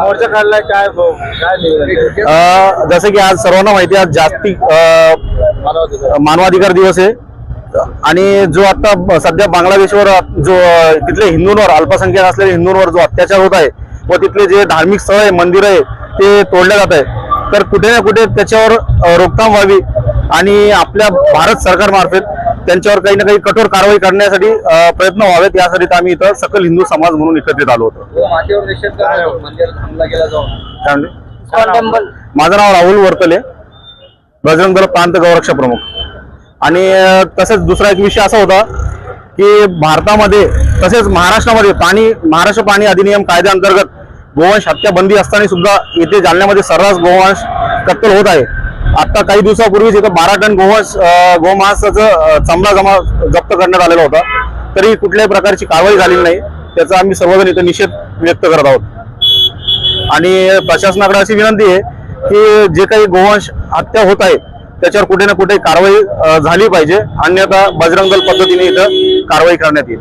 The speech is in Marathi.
मोर्चा काढलाय काय जसं की आज सर्वांना माहिती आहे, आज जागतिक मानवाधिकार दिवस आहे आणि जो आता सध्या बांगलादेशवर जो तिथले हिंदूंवर, अल्पसंख्याक असलेल्या हिंदूंवर जो अत्याचार होत आहे व तिथले जे धार्मिक स्थळ आहे, मंदिर आहे, ते तोडले जात आहे, तर कुठे ना कुठे त्याच्यावर रोखथाम व्हावी आणि आपल्या भारत सरकारमार्फत त्यांच्यावर काही ना काही कठोर कारवाई करण्यासाठी प्रयत्न व्हावेत, यासाठी आम्ही इथं सकल हिंदू समाज म्हणून एकत्रित आलो होतो. माझं नाव राहुल वरतले, बजरंग दल प्रांत गौरक्षा प्रमुख. आणि तसेच दुसरा एक विषय असा होता की भारतामध्ये तसेच महाराष्ट्रामध्ये महाराष्ट्र पाणी अधिनियम कायद्याअंतर्गत गोवंश हत्या बंदी असताना सुद्धा इथे जालन्यामध्ये सर्रास गोवंश कत्तल होत आहे. आता काही दिवसापूर्वीच इथं 12 टन गोमांसाचं चमडा जप्त करण्यात आलेला होता, तरी कुठल्याही प्रकारची कारवाई झालेली नाही. त्याचा आम्ही सर्वजण इथं निषेध व्यक्त करत आहोत. आणि प्रशासनाकडे अशी विनंती आहे की जे काही गोवंश हत्या होत आहे त्याच्यावर कुठे ना कुठे कारवाई झाली पाहिजे, अन्यथा बजरंग दल पद्धतीने इथं कारवाई करण्यात येईल.